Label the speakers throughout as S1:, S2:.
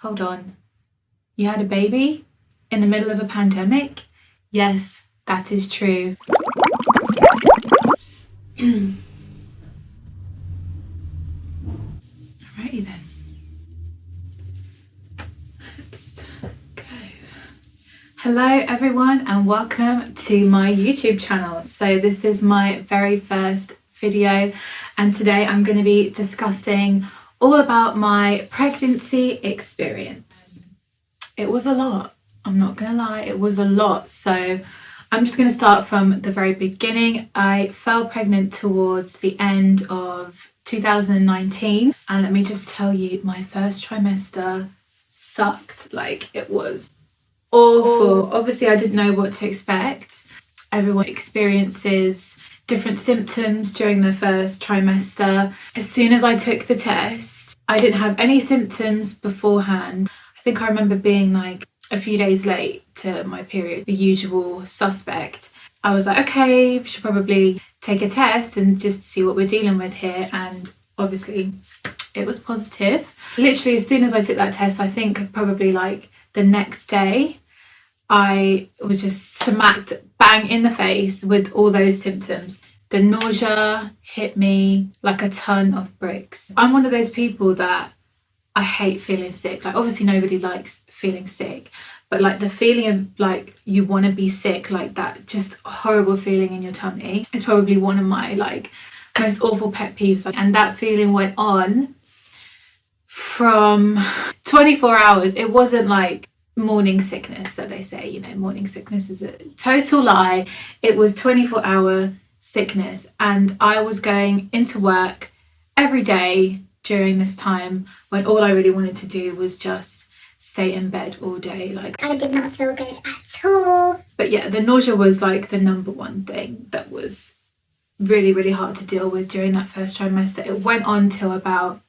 S1: Hold on. You had a baby in the middle of a pandemic? Yes, that is true. Alrighty then. Let's go. Hello everyone and welcome to my YouTube channel. So this is my very first video and today I'm going to be discussing all about my pregnancy experience. It was a lot, I'm not gonna lie, it was a lot. So I'm just going to start from the very beginning. I fell pregnant towards the end of 2019 and let me just tell you, my first trimester sucked. Like, it was awful. Obviously I didn't know what to expect. Everyone experiences different symptoms during the first trimester. As soon as I took the test, I didn't have any symptoms beforehand. I think I remember being like a few days late to my period, the usual suspect. I was like, okay, we should probably take a test and just see what we're dealing with here. And obviously it was positive. Literally as soon as I took that test, I think probably like the next day, I was just smacked bang in the face with all those symptoms. The nausea hit me like a ton of bricks. I'm one of those people that I hate feeling sick. Like, obviously nobody likes feeling sick, but like the feeling of like you want to be sick, like that just horrible feeling in your tummy is probably one of my like most awful pet peeves. And that feeling went on from 24 hours. It wasn't like morning sickness that they say, you know, morning sickness is a total lie. It was 24-hour sickness, and I was going into work every day during this time when all I really wanted to do was just stay in bed all day. Like, I did not feel good at all. But yeah, the nausea was like the number one thing that was really, really hard to deal with during that first trimester. It went on till about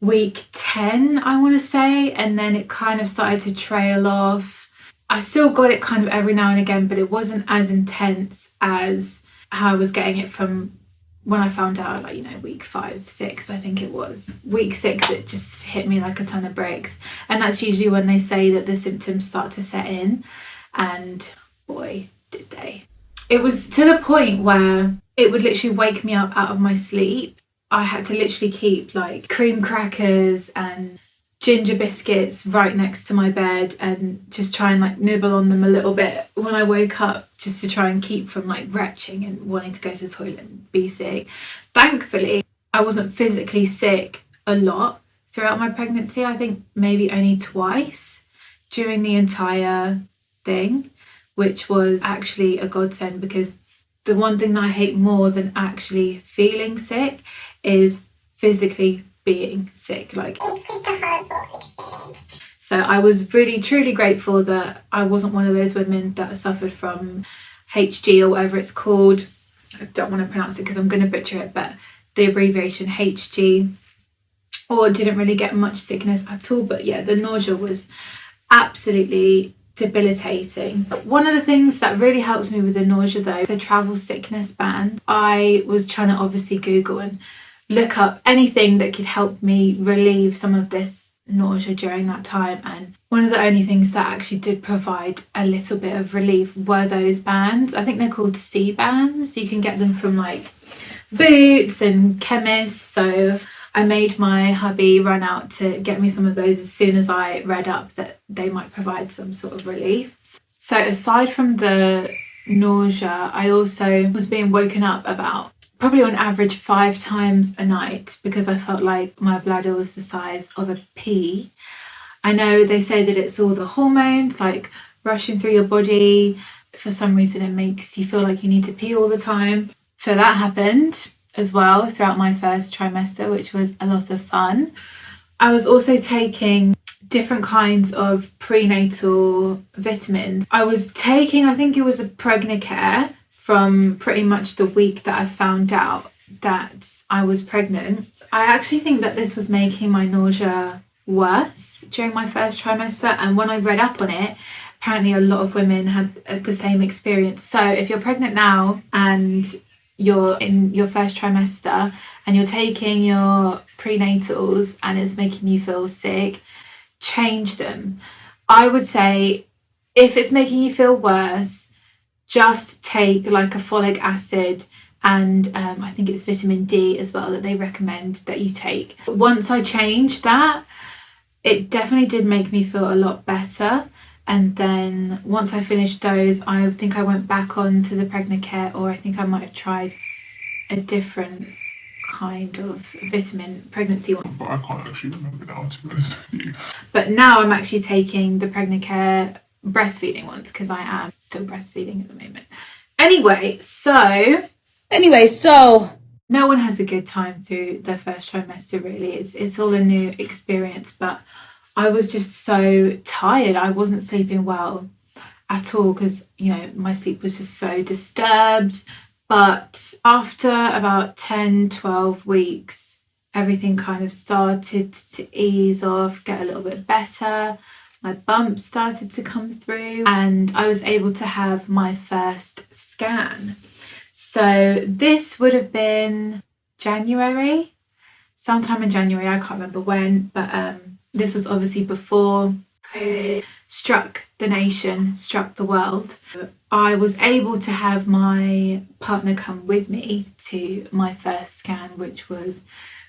S1: week 10, I want to say, and then it kind of started to trail off. I still got it kind of every now and again, but it wasn't as intense as how I was getting it from when I found out, like, you know, week 5, 6, I think it was. Week 6, it just hit me like a ton of bricks. And that's usually when they say that the symptoms start to set in. And boy, did they. It was to the point where it would literally wake me up out of my sleep. I had to literally keep like cream crackers and ginger biscuits right next to my bed and just try and like nibble on them a little bit when I woke up, just to try and keep from like retching and wanting to go to the toilet and be sick. Thankfully, I wasn't physically sick a lot throughout my pregnancy. I think maybe only twice during the entire thing, which was actually a godsend, because the one thing that I hate more than actually feeling sick is physically being sick. Like, it's just a horrible experience. So I was really truly grateful that I wasn't one of those women that suffered from HG or whatever it's called. I don't want to pronounce it because I'm going to butcher it, but the abbreviation HG, or didn't really get much sickness at all. But yeah, the nausea was absolutely debilitating. One of the things that really helps me with the nausea though, the travel sickness band. I was trying to obviously Google and look up anything that could help me relieve some of this nausea during that time, and one of the only things that actually did provide a little bit of relief were those bands. I think they're called C bands. You can get them from like Boots and chemists. So I made my hubby run out to get me some of those as soon as I read up that they might provide some sort of relief. So aside from the nausea, I also was being woken up about probably on average 5 times a night because I felt like my bladder was the size of a pea. I know they say that it's all the hormones like rushing through your body. For some reason it makes you feel like you need to pee all the time. So that happened as well throughout my first trimester, which was a lot of fun. I was also taking different kinds of prenatal vitamins. I was taking, I think it was a Pregnacare, from pretty much the week that I found out that I was pregnant. I actually think that this was making my nausea worse during my first trimester, and when I read up on it, apparently a lot of women had the same experience. So if you're pregnant now and you're in your first trimester and you're taking your prenatals and it's making you feel sick, change them. I would say if it's making you feel worse, just take like a folic acid and I think it's vitamin D as well that they recommend that you take. Once I changed that, it definitely did make me feel a lot better. And then once I finished those, I think I went back on to the Pregnant Care, or I think I might have tried a different kind of vitamin pregnancy one.
S2: But I can't actually remember now, to be honest with you.
S1: But now I'm actually taking the Pregnant Care breastfeeding ones because I am still breastfeeding at the moment. Anyway, so no one has a good time through their first trimester, really. It's all a new experience, but I was just so tired. I wasn't sleeping well at all because, you know, my sleep was just so disturbed. But after about 10-12 weeks, everything kind of started to ease off, get a little bit better. My bumps started to come through and I was able to have my first scan. So this would have been January, sometime in January, I can't remember when, but this was obviously before COVID struck the nation, struck the world. I was able to have my partner come with me to my first scan, which was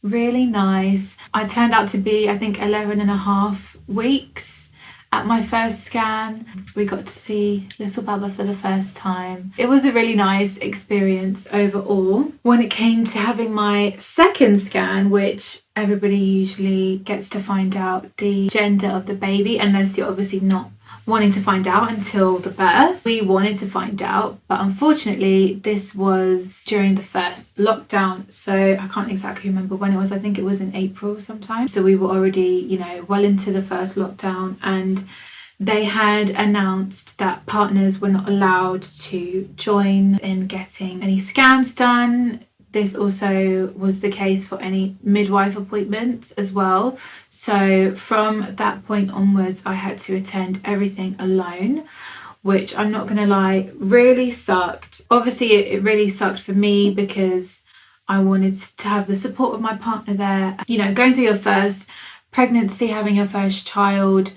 S1: really nice. I turned out to be, I think, 11 and a half weeks at my first scan. We got to see little Baba for the first time. It was a really nice experience overall. When it came to having my second scan, which everybody usually gets to find out the gender of the baby, unless you're obviously not wanting to find out until the birth. We wanted to find out, but unfortunately this was during the first lockdown, so I can't exactly remember when it was. I think it was in April sometime, so we were already, you know, well into the first lockdown, and they had announced that partners were not allowed to join in getting any scans done. This also was the case for any midwife appointments as well. So from that point onwards, I had to attend everything alone, which I'm not going to lie, really sucked. Obviously, it really sucked for me because I wanted to have the support of my partner there. You know, going through your first pregnancy, having your first child,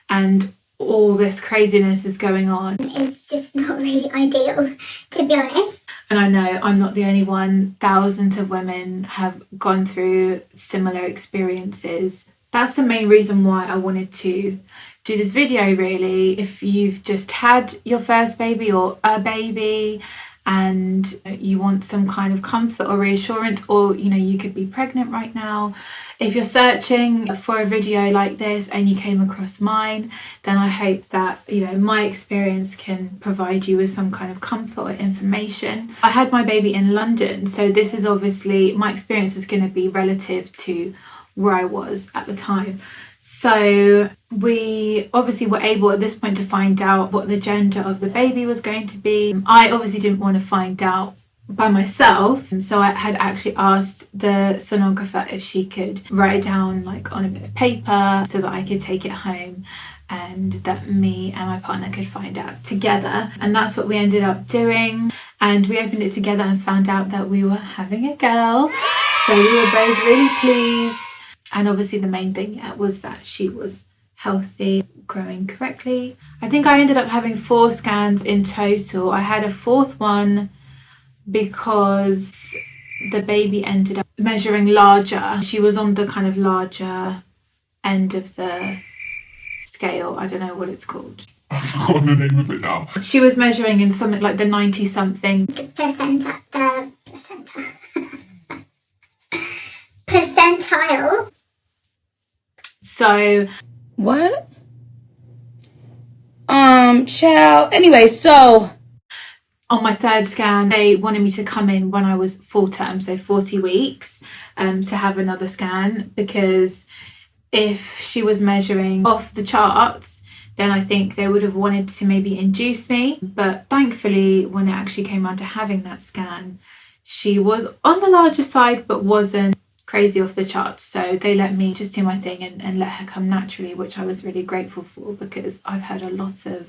S1: and all this craziness is going on.
S3: It's just not really ideal, to be honest.
S1: And I know I'm not the only one. Thousands of women have gone through similar experiences. That's the main reason why I wanted to do this video, really. If you've just had your first baby or a baby and you want some kind of comfort or reassurance, or, you know, you could be pregnant right now. If you're searching for a video like this and you came across mine, then I hope that, you know, my experience can provide you with some kind of comfort or information. I had my baby in London, so this is obviously, my experience is going to be relative to where I was at the time. So we obviously were able at this point to find out what the gender of the baby was going to be. I obviously didn't want to find out by myself, so I had actually asked the sonographer if she could write it down like on a bit of paper so that I could take it home and that me and my partner could find out together. And that's what we ended up doing, and we opened it together and found out that we were having a girl. So we were both really pleased. And obviously the main thing was that she was healthy, growing correctly. I think I ended up having 4 scans in total. I had a 4th one because the baby ended up measuring larger. She was on the kind of larger end of the scale. I don't know what it's called.
S2: I've forgotten the name of it now.
S1: She was measuring in something like the 90 something.
S3: Percentile.
S1: So
S4: what? Child. Anyway, so
S1: on my 3rd scan, they wanted me to come in when I was full term, so 40 weeks, to have another scan, because if she was measuring off the charts, then I think they would have wanted to maybe induce me. But thankfully, when it actually came on to having that scan, she was on the larger side, but wasn't crazy off the charts. So they let me just do my thing and let her come naturally, which I was really grateful for, because I've had a lot of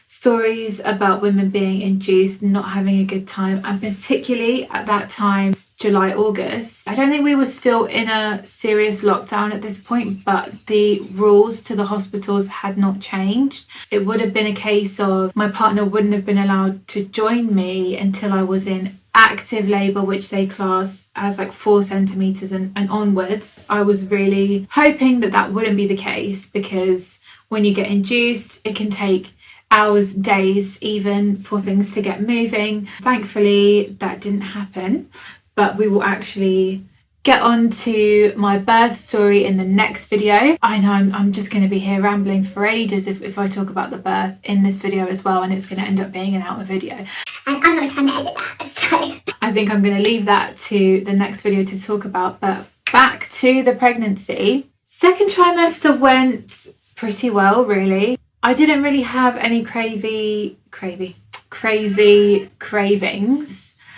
S1: stories about women being induced, not having a good time, and particularly at that time, July, August. I don't think we were still in a serious lockdown at this point, but the rules to the hospitals had not changed. It would have been a case of my partner wouldn't have been allowed to join me until I was in active labour, which they class as like 4 centimetres and onwards. I was really hoping that that wouldn't be the case, because when you get induced, it can take hours, days even for things to get moving. Thankfully, that didn't happen, but we will actually get on to my birth story in the next video. I know I'm just going to be here rambling for ages if I talk about the birth in this video as well, and it's going to end up being an hour video.
S3: And I'm not trying to edit that, so
S1: I think I'm going to leave that to the next video to talk about. But back to the pregnancy. Second trimester went pretty well, really. I didn't really have any crazy cravings.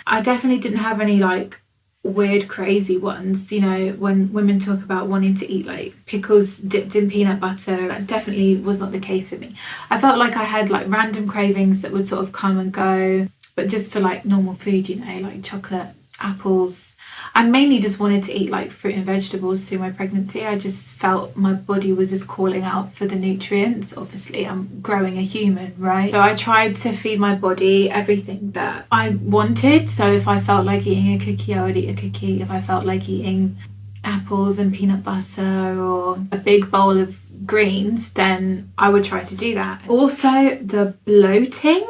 S1: I definitely didn't have any like weird crazy ones, you know, when women talk about wanting to eat like pickles dipped in peanut butter. That definitely was not the case for me. I felt like I had like random cravings that would sort of come and go, but just for like normal food, you know, like chocolate, apples. I mainly just wanted to eat like fruit and vegetables through my pregnancy. I just felt my body was just calling out for the nutrients. Obviously, I'm growing a human, right? So I tried to feed my body everything that I wanted. So if I felt like eating a cookie, I would eat a cookie. If I felt like eating apples and peanut butter or a big bowl of greens, then I would try to do that. Also, the bloating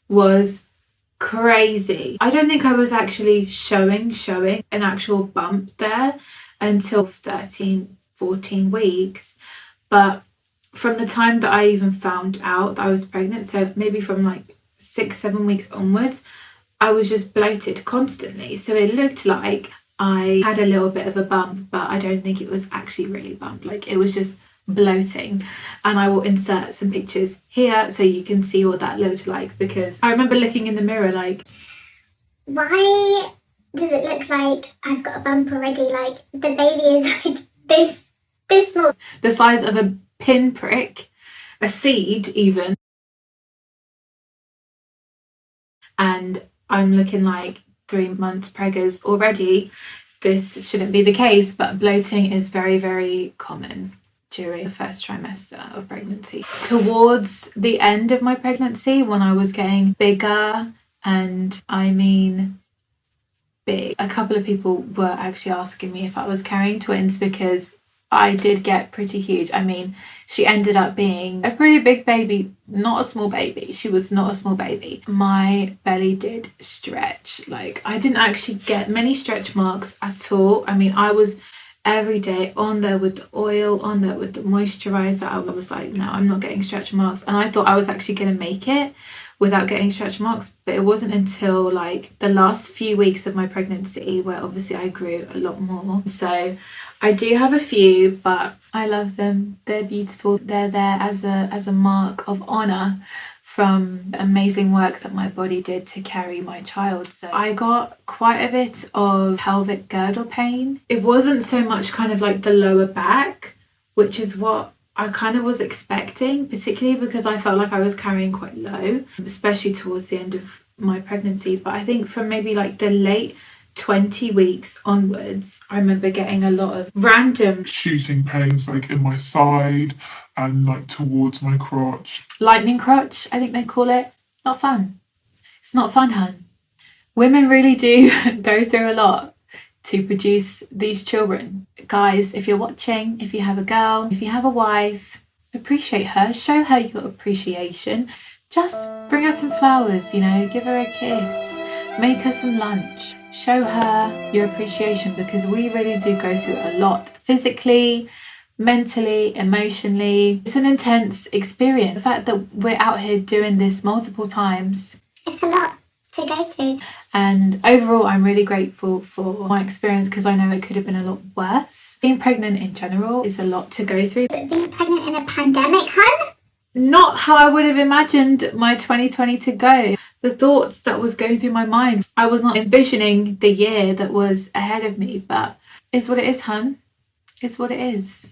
S1: was crazy. I don't think I was actually showing an actual bump there until 13-14 weeks, but from the time that I even found out that I was pregnant, so maybe from like 6-7 weeks onwards, I was just bloated constantly. So it looked like I had a little bit of a bump, but I don't think it was actually really bumped. Like it was just bloating, and I will insert some pictures here so you can see what that looked like, because I remember looking in the mirror like,
S3: why does it look like I've got a bump already? Like the baby is like this small.
S1: the size of a pinprick, a seed even, and I'm looking like 3 months preggers already. This shouldn't be the case, but bloating is very, very common during the first trimester of pregnancy. Towards the end of my pregnancy, when I was getting bigger, and I mean big, a couple of people were actually asking me if I was carrying twins, because I did get pretty huge. I mean, she ended up being a pretty big baby, not a small baby. She was not a small baby. My belly did stretch. Like I didn't actually get many stretch marks at all. I mean, I was every day on there with the oil, on there with the moisturizer. I was like, no, I'm not getting stretch marks. And I thought I was actually going to make it without getting stretch marks, but it wasn't until like the last few weeks of my pregnancy where obviously I grew a lot more. So I do have a few, but I love them. They're beautiful. They're there as a mark of honor from the amazing work that my body did to carry my child. So I got quite a bit of pelvic girdle pain. It wasn't so much kind of like the lower back, which is what I kind of was expecting, particularly because I felt like I was carrying quite low, especially towards the end of my pregnancy. But I think from maybe like the late 20 weeks onwards, I remember getting a lot of random
S2: Shooting pains like in my side and like towards my crotch.
S1: lightning crotch, I think they call it. Not fun. It's not fun, hun. Women really do go through a lot to produce these children. Guys, if you're watching, if you have a girl, if you have a wife, appreciate her, show her your appreciation. Just bring her some flowers, you know, give her a kiss, make her some lunch. Show her your appreciation, because we really do go through a lot physically, mentally, emotionally. It's an intense experience. The fact that we're out here doing this multiple times,
S3: It's a lot to go through.
S1: and overall I'm really grateful for my experience, because I know it could have been a lot worse. Being pregnant in general is a lot to go through.
S3: But being pregnant in a pandemic, hun?
S1: Not how I would have imagined my 2020 to go. The thoughts that was going through my mind, I was not envisioning the year that was ahead of me, but it's what it is, hun. It's what it is.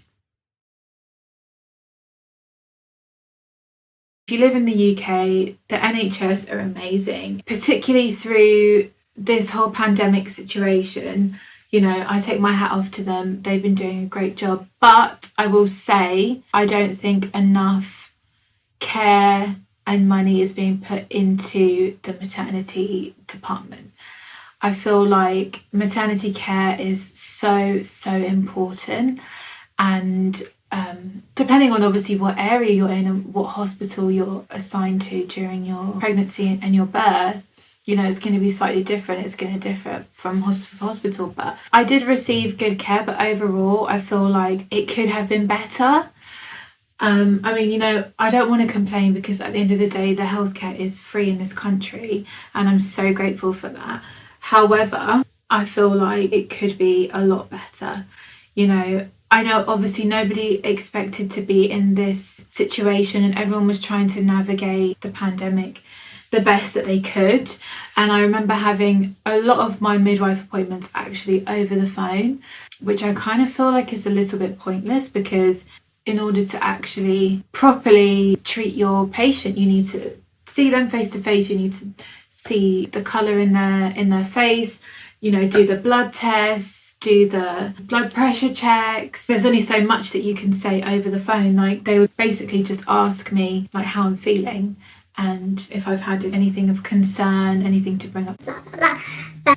S1: If you live in the UK, the NHS are amazing, particularly through this whole pandemic situation. You know, I take my hat off to them. They've been doing a great job. But I will say, I don't think enough care and money is being put into the maternity department. I feel like maternity care is so important, and depending on obviously what area you're in and what hospital you're assigned to during your pregnancy and your birth, you know, it's going to be slightly different. It's going to differ from hospital to hospital. But I did receive good care, but overall I feel like it could have been better. I mean, you know, I don't want to complain, because at the end of the day, the healthcare is free in this country, and I'm so grateful for that. However, I feel like it could be a lot better. You know, I know obviously nobody expected to be in this situation, and everyone was trying to navigate the pandemic the best that they could. And I remember having a lot of my midwife appointments actually over the phone, which I kind of feel like is a little bit pointless, because in order to actually properly treat your patient, you need to see them face to face, you need to see the colour in their face, you know, do the blood tests, do the blood pressure checks. There's only so much that you can say over the phone. Like, they would basically just ask me like how I'm feeling and if I've had anything of concern, anything to bring up.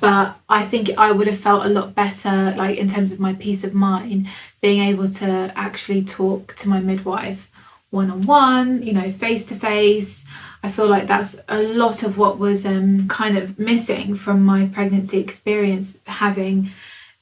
S1: But I think I would have felt a lot better, like in terms of my peace of mind, being able to actually talk to my midwife one-on-one, you know, face-to-face. I feel like that's a lot of what was kind of missing from my pregnancy experience, having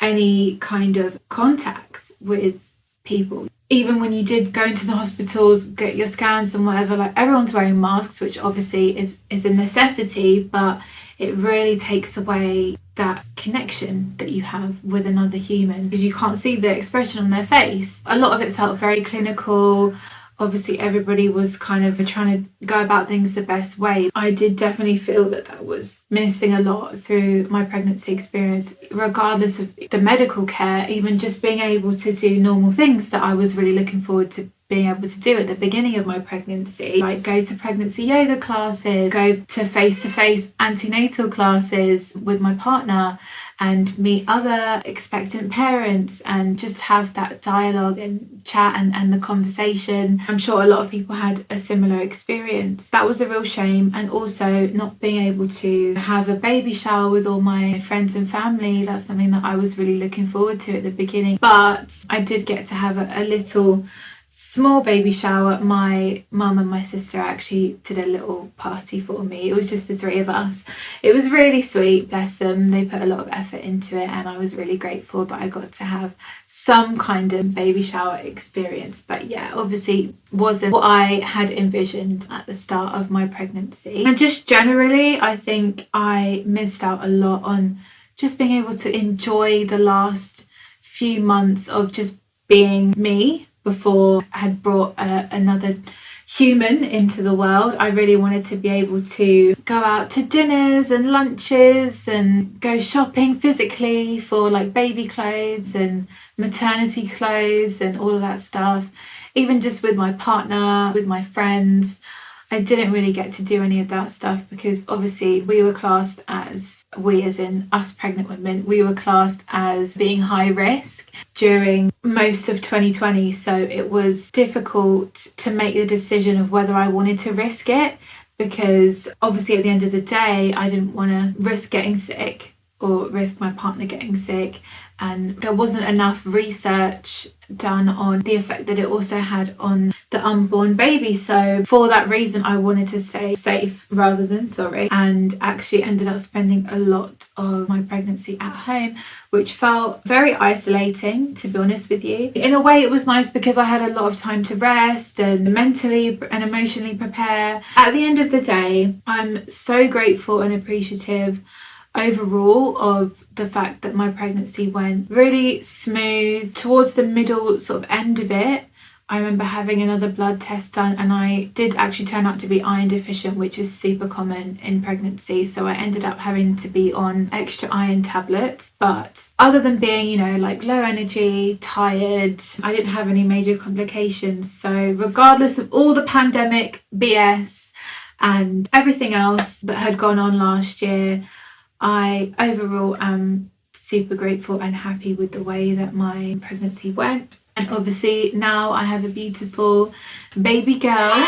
S1: any kind of contact with people. Even when you did go into the hospitals, get your scans and whatever, like everyone's wearing masks, which obviously is a necessity, but it really takes away that connection that you have with another human, because you can't see the expression on their face. A lot of it felt very clinical. Obviously everybody was kind of trying to go about things the best way. I did definitely feel that was missing a lot through my pregnancy experience, regardless of the medical care. Even just being able to do normal things that I was really looking forward to being able to do at the beginning of my pregnancy, like go to pregnancy yoga classes, go to face-to-face antenatal classes with my partner, and meet other expectant parents, and just have that dialogue and chat and the conversation. I'm sure a lot of people had a similar experience. That was a real shame. And also not being able to have a baby shower with all my friends and family, that's something that I was really looking forward to at the beginning. But I did get to have a little small baby shower. My mum and my sister actually did a little party for me. It was just the three of us. It was really sweet, bless them. They put a lot of effort into it, and I was really grateful that I got to have some kind of baby shower experience. But yeah, obviously wasn't what I had envisioned at the start of my pregnancy. And just generally, I think I missed out a lot on just being able to enjoy the last few months of just being me before I had brought another human into the world. I really wanted to be able to go out to dinners and lunches and go shopping physically for like baby clothes and maternity clothes and all of that stuff. Even just with my partner, with my friends, I didn't really get to do any of that stuff, because obviously we were classed as, we as in us pregnant women, we were classed as being high risk during most of 2020. So it was difficult to make the decision of whether I wanted to risk it, because obviously at the end of the day, I didn't want to risk getting sick or risk my partner getting sick. And there wasn't enough research done on the effect that it also had on the unborn baby. So for that reason, I wanted to stay safe rather than sorry, and actually ended up spending a lot of my pregnancy at home, which felt very isolating, to be honest with you. In a way, it was nice because I had a lot of time to rest and mentally and emotionally prepare. At the end of the day, I'm so grateful and appreciative overall of the fact that my pregnancy went really smooth. Towards the middle sort of end of it, I remember having another blood test done, and I did actually turn out to be iron deficient, which is super common in pregnancy. So I ended up having to be on extra iron tablets. But other than being, you know, like low energy, tired, I didn't have any major complications. So regardless of all the pandemic BS and everything else that had gone on last year, I overall am super grateful and happy with the way that my pregnancy went. And obviously now I have a beautiful baby girl.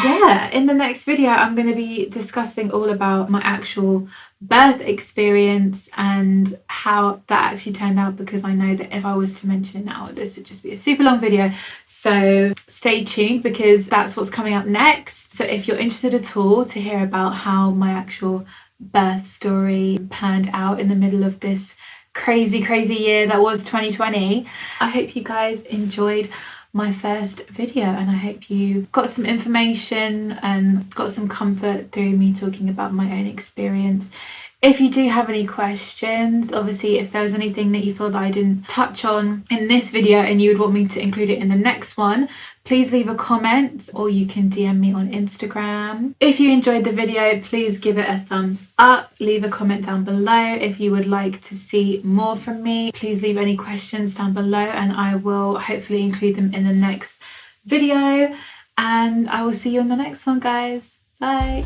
S1: Yeah, in the next video I'm going to be discussing all about my actual birth experience and how that actually turned out, because I know that if I was to mention it now, this would just be a super long video. So stay tuned, because that's what's coming up next. So if you're interested at all to hear about how my actual birth story panned out in the middle of this crazy year that was 2020, I hope you guys enjoyed my first video, and I hope you got some information and got some comfort through me talking about my own experience. If you do have any questions, obviously if there's anything that you feel that I didn't touch on in this video and you would want me to include it in the next one, please leave a comment, or you can DM me on Instagram. If you enjoyed the video, please give it a thumbs up. Leave a comment down below if you would like to see more from me. Please leave any questions down below and I will hopefully include them in the next video. And I will see you in the next one, guys. Bye.